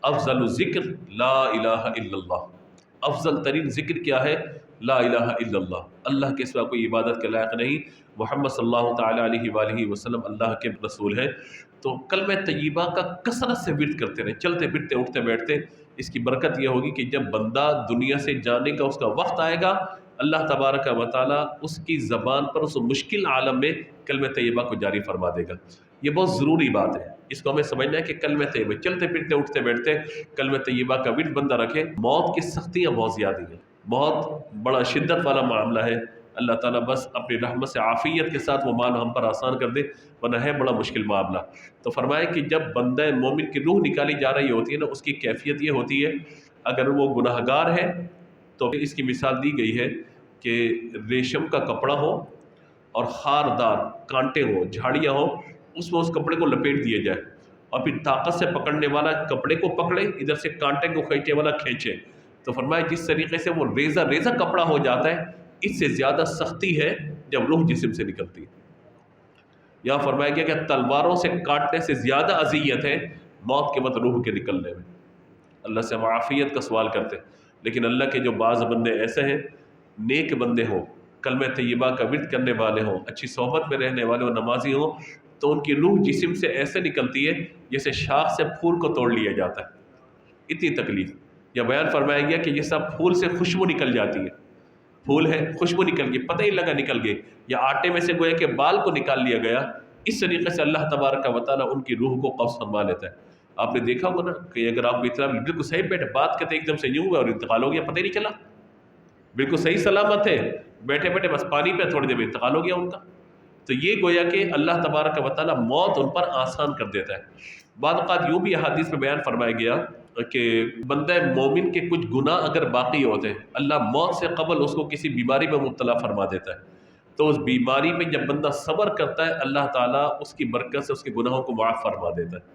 افضل ذکر لا الہ الا اللہ، افضل ترین ذکر کیا ہے؟ لا الہ الا اللہ، اللہ کے سوا کوئی عبادت کے لائق نہیں، محمد صلی اللہ تعالیٰ علیہ وآلہ وسلم اللہ کے رسول ہیں۔ تو کلمہ طیبہ کا کثرت سے ورد کرتے رہیں، چلتے پھرتے اٹھتے بیٹھتے۔ اس کی برکت یہ ہوگی کہ جب بندہ دنیا سے جانے کا اس کا وقت آئے گا، اللہ تبارک و تعالیٰ اس کی زبان پر اس مشکل عالم میں کلمہ طیبہ کو جاری فرما دے گا۔ یہ بہت ضروری بات ہے، اس کو ہمیں سمجھنا ہے کہ کلمہ طیبہ چلتے پھرتے اٹھتے بیٹھتے کلمہ طیبہ کا ورد بندہ رکھے۔ موت کی سختیاں بہت زیادہ ہیں، بہت بڑا شدت والا معاملہ ہے، اللہ تعالیٰ بس اپنی رحمت سے عافیت کے ساتھ وہ مال ہم پر آسان کر دے، ورنہ ہے بڑا مشکل معاملہ۔ تو فرمائے کہ جب بندہ مومن کی روح نکالی جا رہی ہوتی ہے نا، اس کی کیفیت یہ ہوتی ہے، اگر وہ گناہ گار ہے تو اس کی مثال دی گئی ہے کہ ریشم کا کپڑا ہو اور خاردار کانٹے ہوں، جھاڑیاں ہوں، اس میں اس کپڑے کو لپیٹ دیا جائے، اور پھر طاقت سے پکڑنے والا کپڑے کو پکڑے، ادھر سے کانٹے کو کھینچے والا کھینچے۔ تو فرمایا جس طریقے سے وہ ریزہ ریزہ کپڑا ہو جاتا ہے، اس سے زیادہ سختی ہے جب روح جسم سے نکلتی ہے۔ یہاں فرمایا گیا کہ تلواروں سے کاٹنے سے زیادہ اذیت ہے موت کے وقت روح کے نکلنے میں۔ اللہ سے ہم عافیت کا سوال کرتے ہیں، لیکن اللہ کے جو بعض بندے ایسے ہیں، نیک بندے ہوں، کلمہ طیبہ کا ورد کرنے والے ہوں، اچھی صحبت میں رہنے والے ہوں، نمازی ہوں، تو ان کی روح جسم سے ایسے نکلتی ہے جیسے شاخ سے پھول کو توڑ لیا جاتا ہے، اتنی تکلیف۔ یا بیان فرمایا گیا کہ یہ سب پھول سے خوشبو نکل جاتی ہے، پھول ہے خوشبو نکل گئی، پتہ ہی لگا نکل گئی، یا آٹے میں سے گویا کہ بال کو نکال لیا گیا۔ اس طریقے سے اللہ تبارک و تعالیٰ ان کی روح کو قبض فرما لیتا ہے۔ آپ نے دیکھا ہوگا نا کہ اگر آپ اتنا بالکل صحیح بیٹھے بات کرتے ایک دم سے یوں ہوا اور انتقال ہو گیا، پتہ ہی نہیں چلا، بالکل صحیح سلامت ہے، بیٹھے بیٹھے بس پانی پہ تھوڑی دیر میں انتقال ہو گیا ان کا۔ تو یہ گویا کہ اللہ تبارک و تعالیٰ موت ان پر آسان کر دیتا ہے۔ بعض اوقات یوں بھی احادیث میں بیان فرمایا گیا کہ بندہ مومن کے کچھ گناہ اگر باقی ہوتے ہیں، اللہ موت سے قبل اس کو کسی بیماری میں مبتلا فرما دیتا ہے، تو اس بیماری میں جب بندہ صبر کرتا ہے، اللہ تعالیٰ اس کی برکت سے اس کے گناہوں کو معاف فرما دیتا ہے۔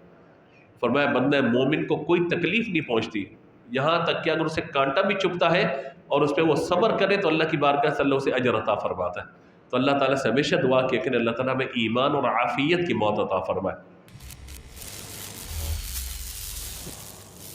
فرمایا بندہ مومن کو کوئی تکلیف نہیں پہنچتی، یہاں تک کہ اگر اسے کانٹا بھی چبھتا ہے اور اس پہ وہ صبر کرے تو اللہ کی بارگاہ سے اللہ اسے اجر عطا فرماتا ہے۔ تو اللہ تعالیٰ سے ہمیشہ دعا کیا کہ اللہ تعالیٰ ہمیں ایمان اور عافیت کی موت عطا فرمائے۔